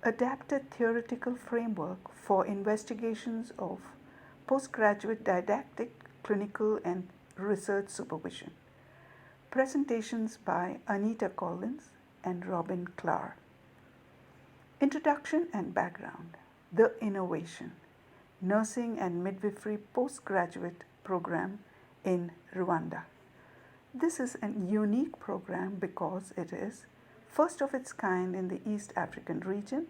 adapted theoretical framework for investigations of postgraduate didactic, clinical, and research supervision. Presentations by Anita Collins and Robin Klar. Introduction and background. The innovation. Nursing and midwifery postgraduate program in Rwanda. This is a unique program because it is first of its kind in the East African region.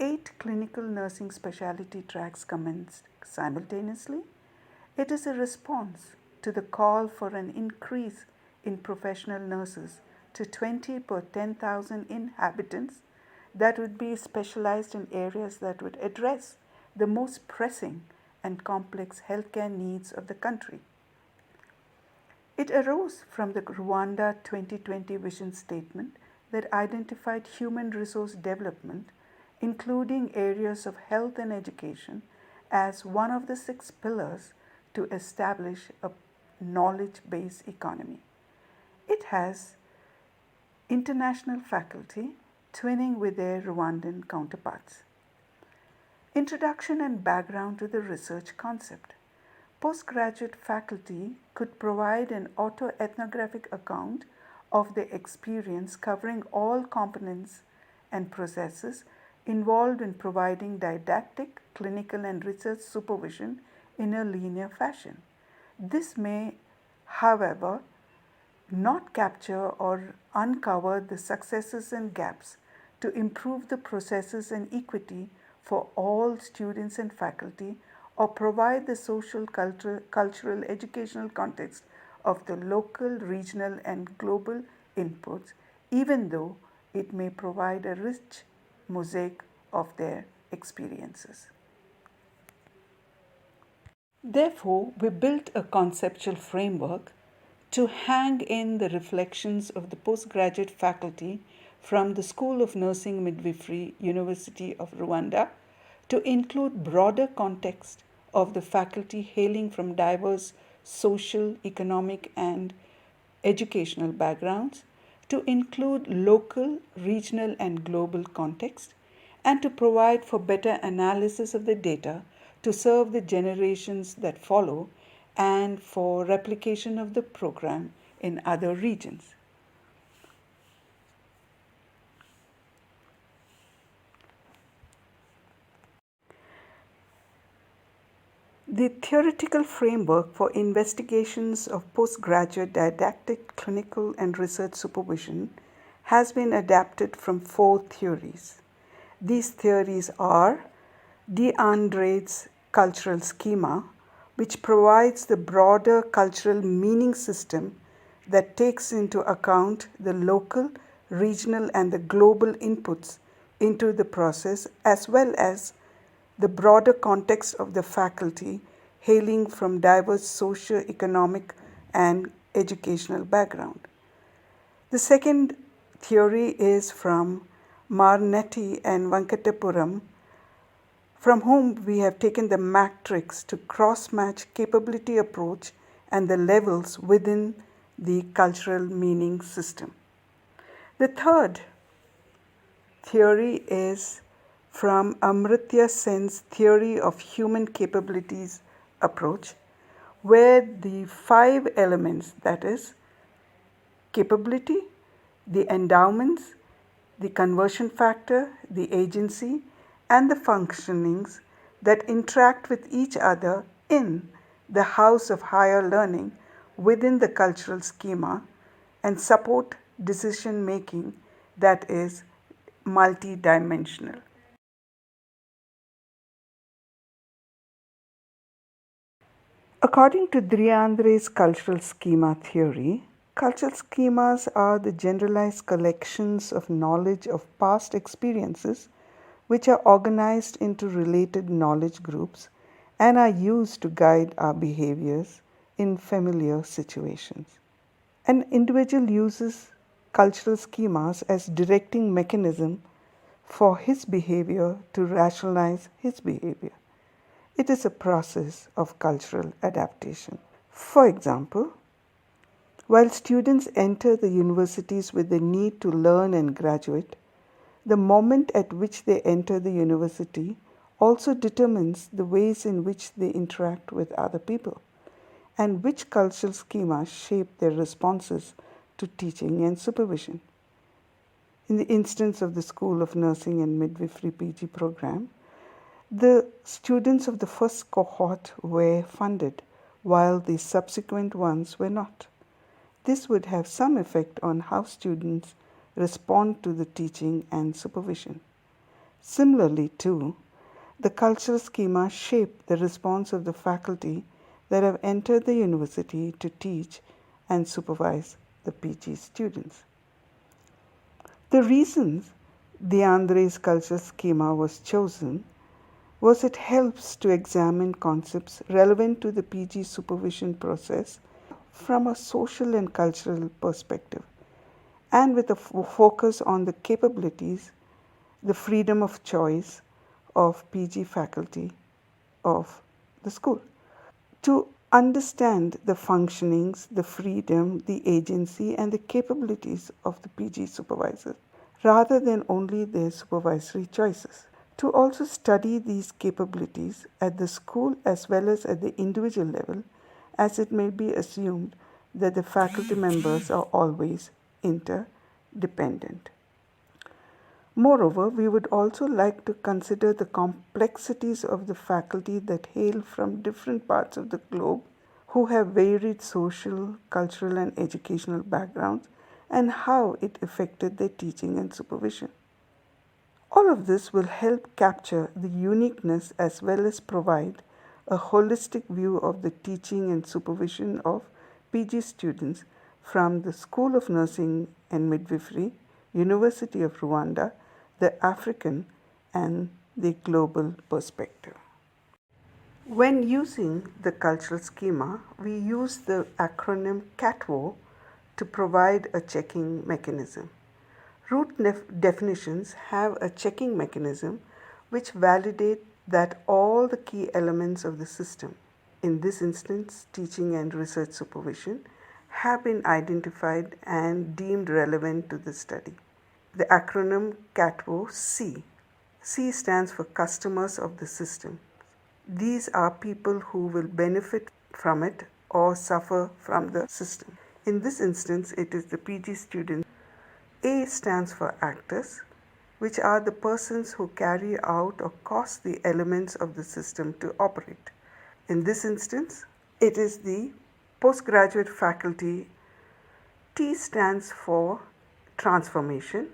8 clinical nursing specialty tracks commenced simultaneously. It is a response to the call for an increase in professional nurses to 20 per 10,000 inhabitants that would be specialized in areas that would address the most pressing and complex healthcare needs of the country. It arose from the Rwanda 2020 vision statement that identified human resource development, including areas of health and education, as one of the 6 pillars to establish a knowledge-based economy. It has international faculty twinning with their Rwandan counterparts. Introduction and background to the research concept. Postgraduate faculty could provide an autoethnographic account of their experience covering all components and processes involved in providing didactic, clinical, and research supervision in a linear fashion. This may, however, not capture or uncover the successes and gaps to improve the processes and equity for all students and faculty, or provide the social, cultural, educational context of the local, regional, and global inputs, even though it may provide a rich mosaic of their experiences. Therefore, we built a conceptual framework to hang in the reflections of the postgraduate faculty from the School of Nursing Midwifery, University of Rwanda, to include broader context of the faculty hailing from diverse social, economic, and educational backgrounds, to include local, regional, and global context, and to provide for better analysis of the data to serve the generations that follow and for replication of the program in other regions. The theoretical framework for investigations of postgraduate didactic, clinical, and research supervision has been adapted from 4 theories. These theories are DeAndre's cultural schema, which provides the broader cultural meaning system that takes into account the local, regional, and the global inputs into the process, as well as the broader context of the faculty hailing from diverse socio-economic and educational background. The second theory is from Marnetti and Venkatapuram, from whom we have taken the matrix to cross-match capability approach and the levels within the cultural meaning system. The third theory is from Amartya Sen's theory of human capabilities approach, where the 5 elements, that is, capability, the endowments, the conversion factor, the agency, and the functionings that interact with each other in the house of higher learning within the cultural schema and support decision making that is multidimensional. According to Driandre's cultural schema theory, cultural schemas are the generalized collections of knowledge of past experiences which are organized into related knowledge groups and are used to guide our behaviors in familiar situations. An individual uses cultural schemas as directing mechanism for his behavior to rationalize his behavior. It is a process of cultural adaptation. For example, while students enter the universities with the need to learn and graduate, The moment at which they enter the university also determines the ways in which they interact with other people and which cultural schemas shape their responses to teaching and supervision. In the instance of the School of Nursing and Midwifery PG program, the students of the first cohort were funded while the subsequent ones were not. This would have some effect on how students respond to the teaching and supervision. Similarly, too, the cultural schema shape the response of the faculty that have entered the university to teach and supervise the PG students. The reason the Andre's cultural schema was chosen was it helps to examine concepts relevant to the PG supervision process from a social and cultural perspective, and with a focus on the capabilities, the freedom of choice of PG faculty of the school. To understand the functionings, the freedom, the agency, and the capabilities of the PG supervisors, rather than only their supervisory choices. To also study these capabilities at the school as well as at the individual level, as it may be assumed that the faculty members are always interdependent. Moreover, we would also like to consider the complexities of the faculty that hail from different parts of the globe, who have varied social, cultural, and educational backgrounds, and how it affected their teaching and supervision. All of this will help capture the uniqueness as well as provide a holistic view of the teaching and supervision of PG students from the School of Nursing and Midwifery, University of Rwanda, the African and the global perspective. When using the cultural schema, we use the acronym CATWO to provide a checking mechanism. Root definitions have a checking mechanism which validate that all the key elements of the system, in this instance teaching and research supervision, have been identified and deemed relevant to the study. The acronym CATWO C. C stands for customers of the system. These are people who will benefit from it or suffer from the system. In this instance, it is the PG students. A stands for actors, which are the persons who carry out or cause the elements of the system to operate. In this instance, it is the postgraduate faculty. T stands for transformation.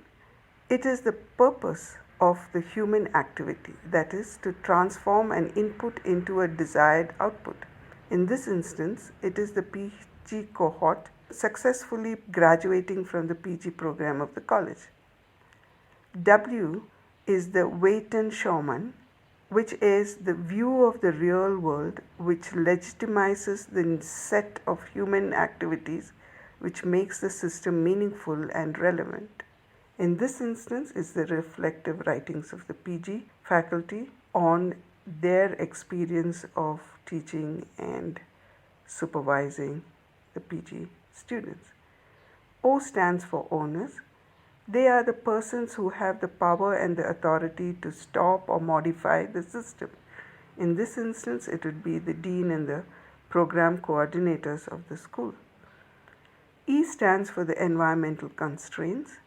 It is the purpose of the human activity, that is, to transform an input into a desired output. In this instance, it is the PG cohort successfully graduating from the PG program of the college. W is the Waitan Showman, which is the view of the real world which legitimizes the set of human activities which makes the system meaningful and relevant. In this instance is the reflective writings of the PG faculty on their experience of teaching and supervising the PG students. O stands for owners. They are the persons who have the power and the authority to stop or modify the system. In this instance, it would be the dean and the program coordinators of the school. E stands for the environmental constraints.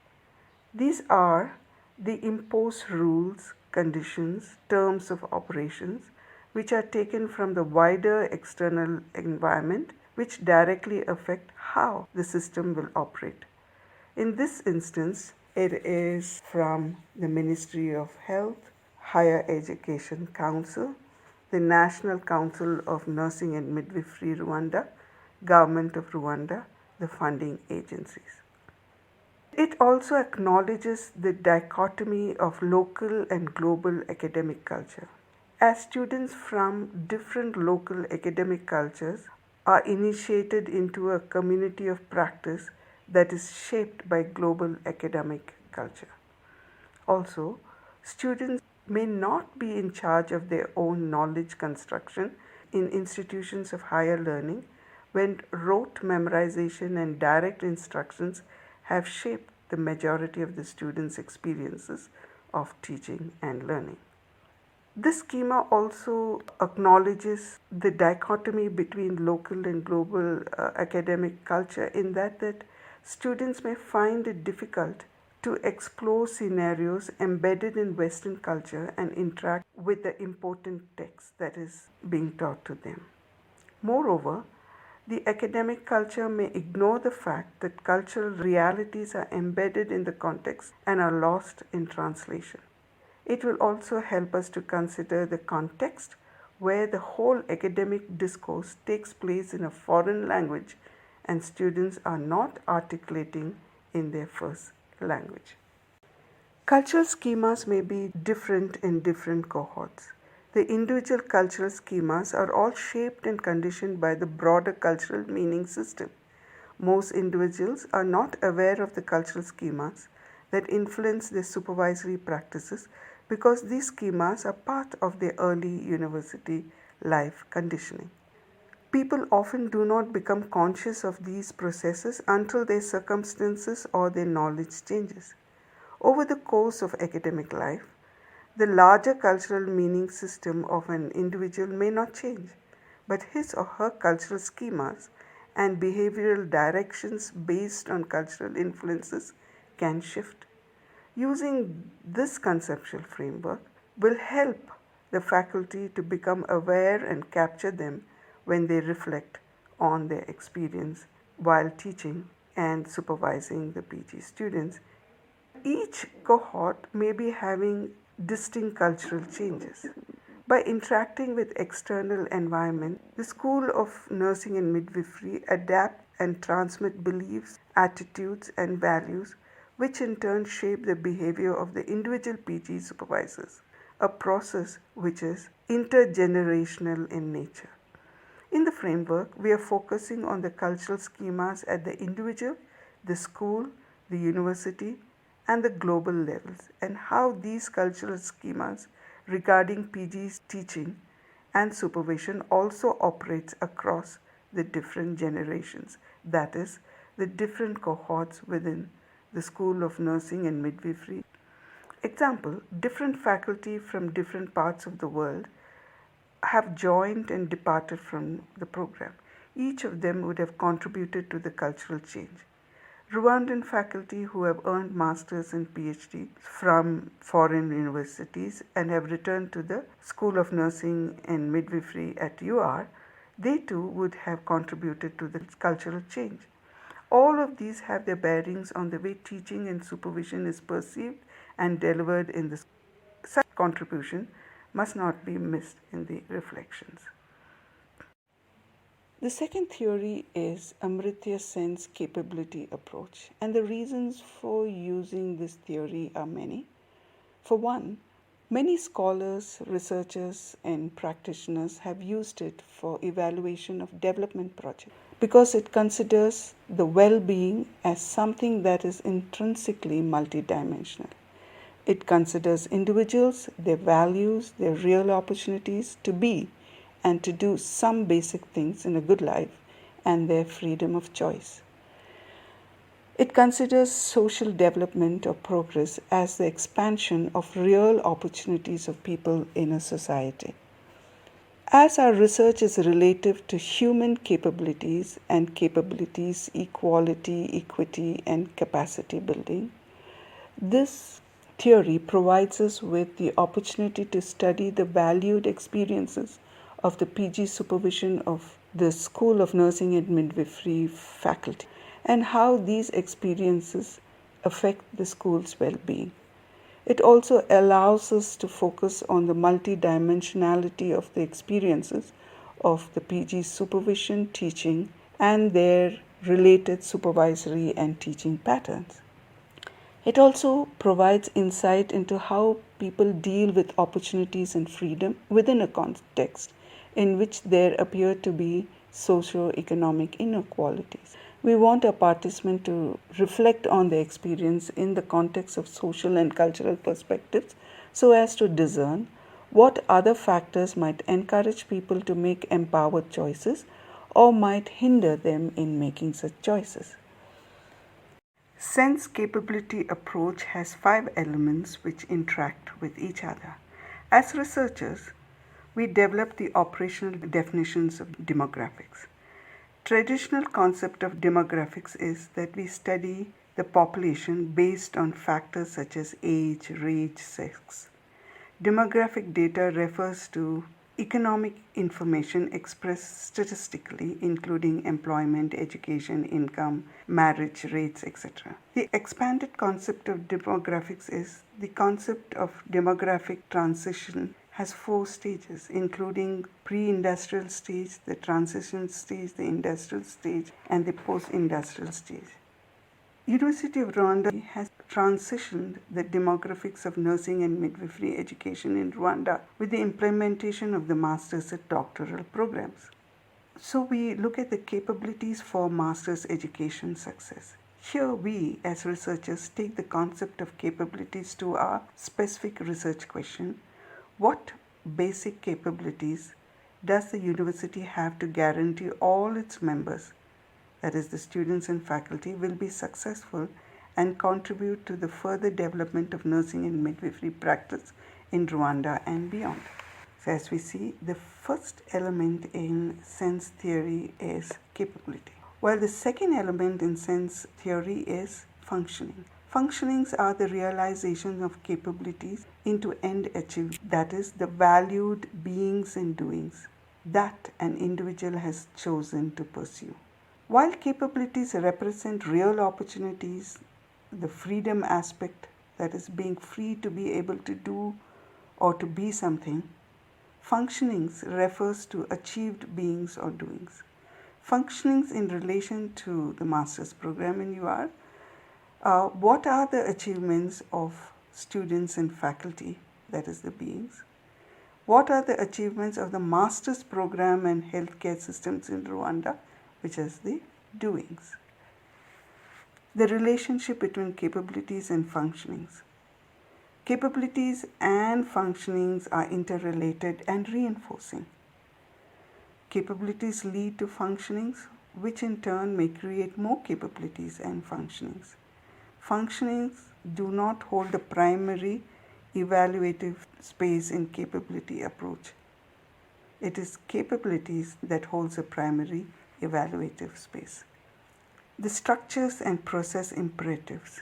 These are the imposed rules, conditions, terms of operations which are taken from the wider external environment which directly affect how the system will operate. In this instance, it is from the Ministry of Health, Higher Education Council, the National Council of Nursing and Midwifery Rwanda, Government of Rwanda, the funding agencies. It also acknowledges the dichotomy of local and global academic culture. As students from different local academic cultures are initiated into a community of practice that is shaped by global academic culture. Also, students may not be in charge of their own knowledge construction in institutions of higher learning when rote memorization and direct instructions have shaped the majority of the students' experiences of teaching and learning. This schema also acknowledges the dichotomy between local and global academic culture in that students may find it difficult to explore scenarios embedded in Western culture and interact with the important text that is being taught to them. Moreover, the academic culture may ignore the fact that cultural realities are embedded in the context and are lost in translation. It will also help us to consider the context where the whole academic discourse takes place in a foreign language and students are not articulating in their first language. Cultural schemas may be different in different cohorts. The individual cultural schemas are all shaped and conditioned by the broader cultural meaning system. Most individuals are not aware of the cultural schemas that influence their supervisory practices because these schemas are part of their early university life conditioning. People often do not become conscious of these processes until their circumstances or their knowledge changes. Over the course of academic life, the larger cultural meaning system of an individual may not change, but his or her cultural schemas and behavioral directions based on cultural influences can shift. Using this conceptual framework will help the faculty to become aware and capture them when they reflect on their experience while teaching and supervising the PG students. Each cohort may be having distinct cultural changes. By interacting with external environment, the School of Nursing and Midwifery adapt and transmit beliefs, attitudes and values which in turn shape the behavior of the individual PG supervisors, a process which is intergenerational in nature. In the framework, we are focusing on the cultural schemas at the individual, the school, the university, and the global levels, and how these cultural schemas regarding PG's teaching and supervision also operates across the different generations, that is, the different cohorts within the School of Nursing and Midwifery. Example, different faculty from different parts of the world have joined and departed from the program. Each of them would have contributed to the cultural change. Rwandan faculty who have earned masters and PhD from foreign universities and have returned to the School of Nursing and Midwifery at UR, they too would have contributed to the cultural change. All of these have their bearings on the way teaching and supervision is perceived and delivered in the school. Such contribution must not be missed in the reflections. The second theory is Amartya Sen's capability approach, and the reasons for using this theory are many. For one, many scholars, researchers, and practitioners have used it for evaluation of development projects because it considers the well-being as something that is intrinsically multidimensional. It considers individuals, their values, their real opportunities to be and to do some basic things in a good life and their freedom of choice. It considers social development or progress as the expansion of real opportunities of people in a society. As our research is relative to human capabilities and capabilities, equality, equity, and capacity building, this theory provides us with the opportunity to study the valued experiences of the PG supervision of the School of Nursing and Midwifery faculty and how these experiences affect the school's well-being. It also allows us to focus on the multidimensionality of the experiences of the PG supervision, teaching, and their related supervisory and teaching patterns. It also provides insight into how people deal with opportunities and freedom within a context in which there appear to be socio-economic inequalities. We want our participants to reflect on their experience in the context of social and cultural perspectives so as to discern what other factors might encourage people to make empowered choices or might hinder them in making such choices. Sense capability approach has 5 elements which interact with each other. As researchers, we develop the operational definitions of demographics. Traditional concept of demographics is that we study the population based on factors such as age, race, sex. Demographic data refers to economic information expressed statistically, including employment, education, income, marriage rates, etc. The expanded concept of demographics is the concept of demographic transition has 4 stages, including pre-industrial stage, the transition stage, the industrial stage, and the post-industrial stage. University of Rwanda has transitioned the demographics of nursing and midwifery education in Rwanda with the implementation of the master's and doctoral programs. So we look at the capabilities for master's education success. Here we as researchers take the concept of capabilities to our specific research question: what basic capabilities does the university have to guarantee all its members, that is the students and faculty, will be successful and contribute to the further development of nursing and midwifery practice in Rwanda and beyond? So as we see, the first element in sense theory is capability, while the second element in sense theory is functioning. Functionings are the realization of capabilities into end achievement, that is, the valued beings and doings that an individual has chosen to pursue. While capabilities represent real opportunities, the freedom aspect, that is, being free to be able to do or to be something, functionings refers to achieved beings or doings. Functionings in relation to the master's program in UR, what are the achievements of students and faculty, that is the beings? What are the achievements of the master's program and healthcare systems in Rwanda, which is the doings? The relationship between capabilities and functionings. Capabilities and functionings are interrelated and reinforcing. Capabilities lead to functionings, which in turn may create more capabilities and functionings. Functionings do not hold a primary evaluative space in capability approach. It is capabilities that holds a primary evaluative space. The structures and process imperatives.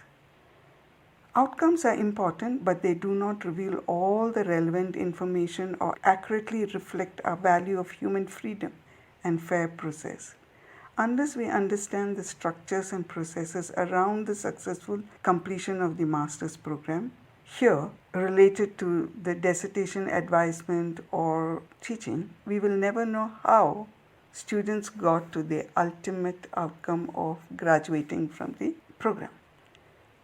Outcomes are important, but they do not reveal all the relevant information or accurately reflect our value of human freedom and fair process. Unless we understand the structures and processes around the successful completion of the master's program, here related to the dissertation advisement or teaching, we will never know how students got to the ultimate outcome of graduating from the program.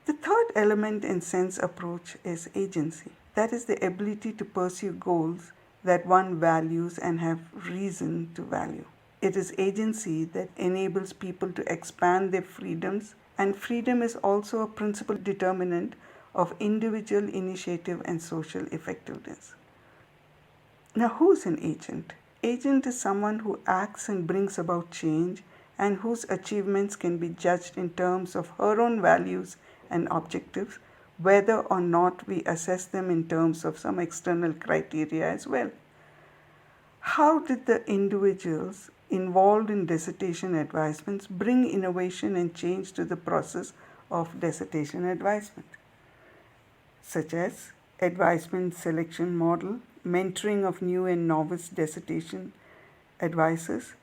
The third element in sense approach is agency. That is the ability to pursue goals that one values and have reason to value. It is agency that enables people to expand their freedoms, and freedom is also a principal determinant of individual initiative and social effectiveness. Now, who is an agent? Agent is someone who acts and brings about change and whose achievements can be judged in terms of her own values and objectives, whether or not we assess them in terms of some external criteria as well. How did the individuals involved in dissertation advisements bring innovation and change to the process of dissertation advisement, such as advisement selection model, mentoring of new and novice dissertation advisors,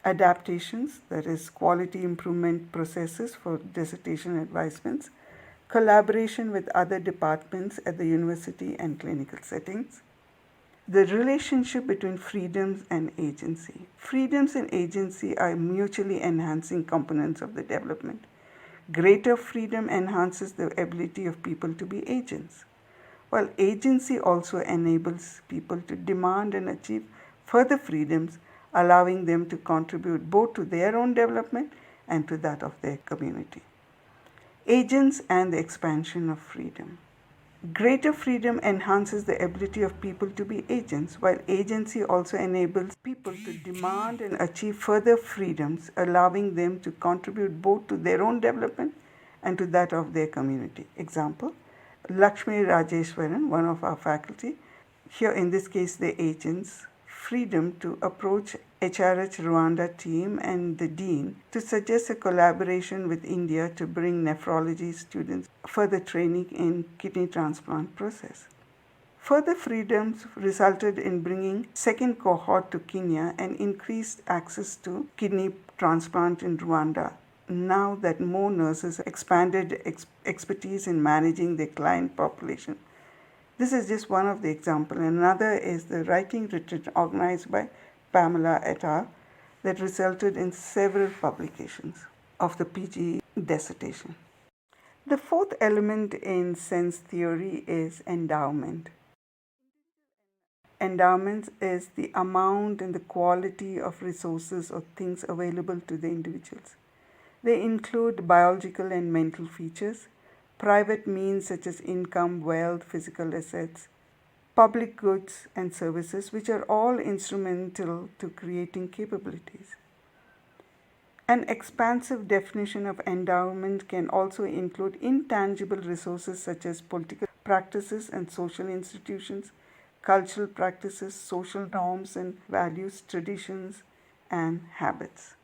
adaptations, that is quality improvement processes for dissertation advisements, collaboration with other departments at the university and clinical settings. The relationship between freedoms and agency. Freedoms and agency are mutually enhancing components of the development. Greater freedom enhances the ability of people to be agents, while agency also enables people to demand and achieve further freedoms, allowing them to contribute both to their own development and to that of their community. Agents and the expansion of freedom. Greater freedom enhances the ability of people to be agents, while agency also enables people to demand and achieve further freedoms, allowing them to contribute both to their own development and to that of their community. Example, Lakshmi Rajeshwaran, one of our faculty, here in this case the agents, freedom to approach HRH Rwanda team and the dean to suggest a collaboration with India to bring nephrology students further training in kidney transplant process. Further freedoms resulted in bringing second cohort to Kenya and increased access to kidney transplant in Rwanda. Now that more nurses expanded expertise in managing their client population. This is just one of the examples. Another is the writing retreat organized by Pamela et al. That resulted in several publications of the PG dissertation. The fourth element in sense theory is endowment. Endowment is the amount and the quality of resources or things available to the individuals. They include biological and mental features, private means such as income, wealth, physical assets, public goods and services, which are all instrumental to creating capabilities. An expansive definition of endowment can also include intangible resources such as political practices and social institutions, cultural practices, social norms and values, traditions, and habits.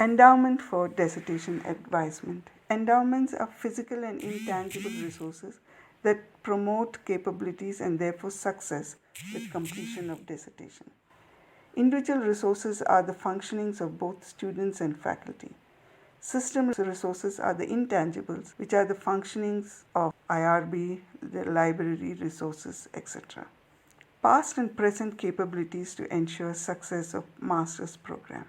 Endowment for dissertation advisement. Endowments are physical and intangible resources that promote capabilities and therefore success with completion of dissertation. Individual resources are the functionings of both students and faculty. System resources are the intangibles, which are the functionings of IRB, the library resources, etc. Past and present capabilities to ensure success of master's program.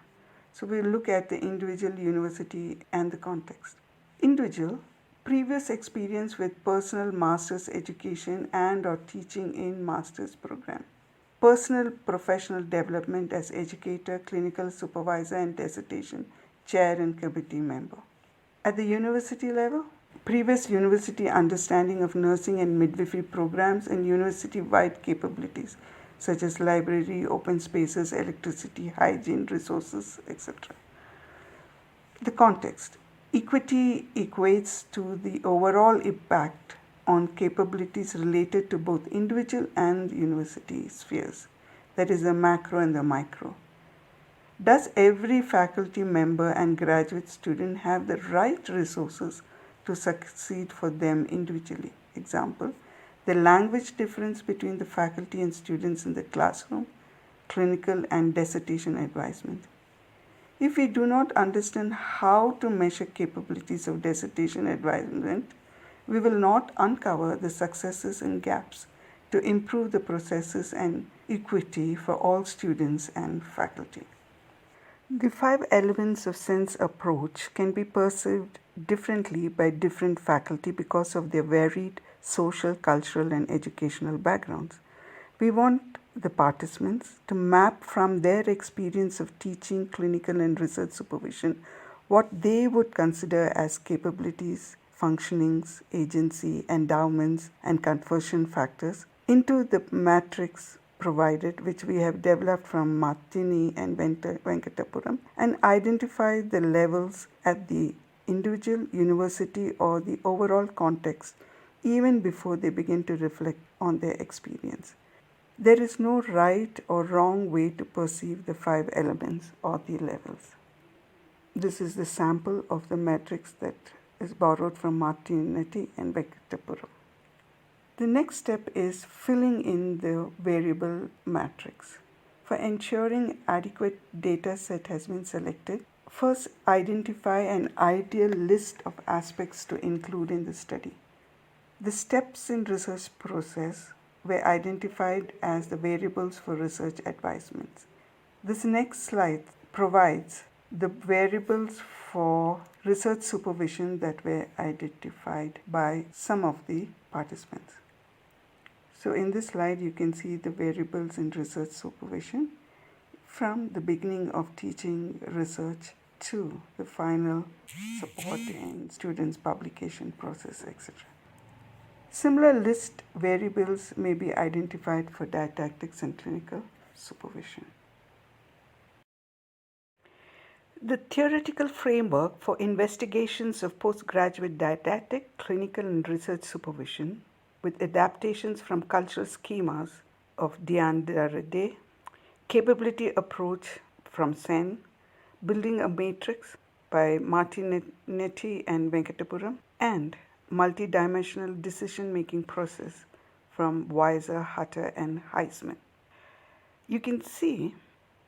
So we'll look at the individual, university, and the context. Individual, previous experience with personal master's education and or teaching in master's program. Personal professional development as educator, clinical supervisor, and dissertation chair and committee member. At the university level, previous university understanding of nursing and midwifery programs and university-wide capabilities such as library, open spaces, electricity, hygiene, resources, etc. The context. Equity equates to the overall impact on capabilities related to both individual and university spheres, that is the macro and the micro. Does every faculty member and graduate student have the right resources to succeed for them individually? Example, the language difference between the faculty and students in the classroom, clinical and dissertation advisement. If we do not understand how to measure capabilities of dissertation advisement, we will not uncover the successes and gaps to improve the processes and equity for all students and faculty. The 5 elements of sense approach can be perceived differently by different faculty because of their varied social, cultural, and educational backgrounds. We want the participants to map from their experience of teaching, clinical, and research supervision what they would consider as capabilities, functionings, agency, endowments, and conversion factors into the matrix provided, which we have developed from Martini and Venkatapuram, and identify the levels at the individual, university, or the overall context even before they begin to reflect on their experience. There is no right or wrong way to perceive the 5 elements or the levels. This is the sample of the matrix that is borrowed from Martinetti and Venkatapuram. The next step is filling in the variable matrix. For ensuring adequate data set has been selected, first identify an ideal list of aspects to include in the study. The steps in research process were identified as the variables for research advisements. This next slide provides the variables for research supervision that were identified by some of the participants. So in this slide you can see the variables in research supervision from the beginning of teaching research to the final support in students' publication process, etc. Similar list variables may be identified for didactics and clinical supervision. The theoretical framework for investigations of postgraduate didactic, clinical, and research supervision with adaptations from cultural schemas of D'Andrade, capability approach from Sen, building a matrix by Martinetti and Venkatapuram, and multidimensional decision-making process from Weiser, Hutter, and Heisman. You can see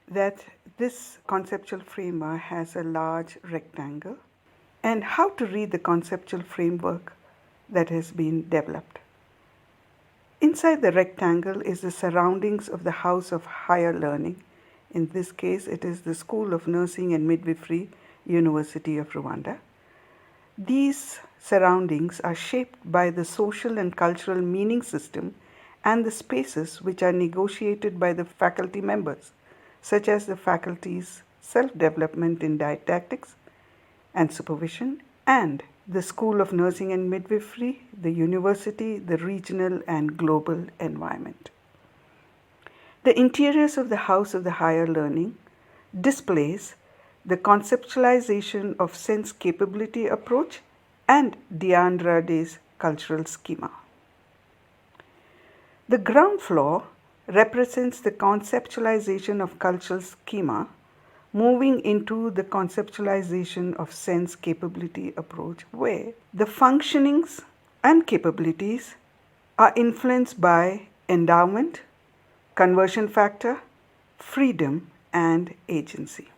that this conceptual framework has a large rectangle, and how to read the conceptual framework that has been developed. Inside the rectangle is the surroundings of the House of Higher Learning. In this case, it is the School of Nursing and Midwifery, University of Rwanda. These surroundings are shaped by the social and cultural meaning system and the spaces which are negotiated by the faculty members, such as the faculty's self-development in didactics and supervision, and the School of Nursing and Midwifery, the university, the regional and global environment. The interiors of the House of the Higher Learning displays the conceptualization of sense capability approach and D'Andrade's cultural schema. The ground floor represents the conceptualization of cultural schema, moving into the conceptualization of sense capability approach, where the functionings and capabilities are influenced by endowment, conversion factor, freedom, and agency.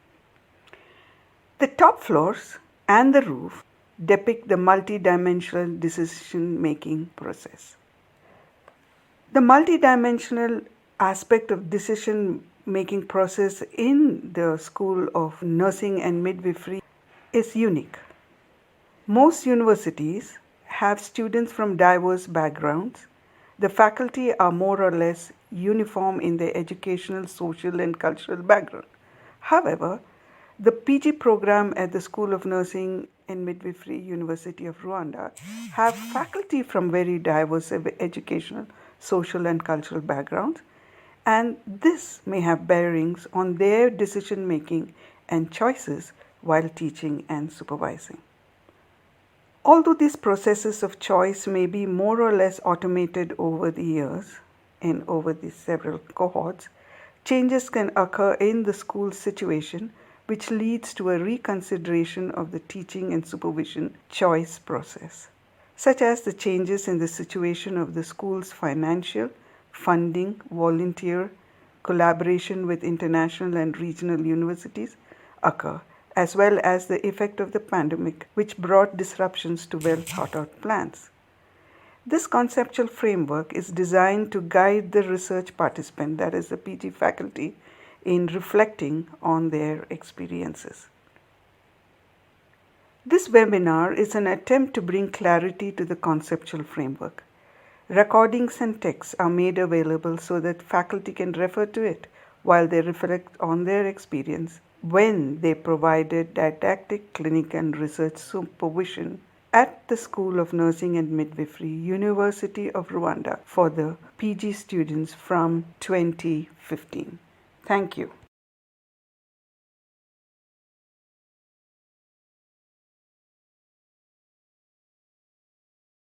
The top floors and the roof depict the multidimensional decision-making process. The multidimensional aspect of decision-making process in the School of Nursing and Midwifery is unique. Most universities have students from diverse backgrounds. The faculty are more or less uniform in their educational, social, and cultural background. However, the PG program at the School of Nursing and Midwifery, University of Rwanda, have faculty from very diverse educational, social, and cultural backgrounds, and this may have bearings on their decision making and choices while teaching and supervising. Although these processes of choice may be more or less automated over the years and over the several cohorts, changes can occur in the school situation which leads to a reconsideration of the teaching and supervision choice process, such as the changes in the situation of the school's financial, funding, volunteer, collaboration with international and regional universities occur, as well as the effect of the pandemic, which brought disruptions to well thought out plans. This conceptual framework is designed to guide the research participant, that is the PG faculty, in reflecting on their experiences. This webinar is an attempt to bring clarity to the conceptual framework. Recordings and texts are made available so that faculty can refer to it while they reflect on their experience when they provided didactic, clinical, and research supervision at the School of Nursing and Midwifery, University of Rwanda for the PG students from 2015. Thank you.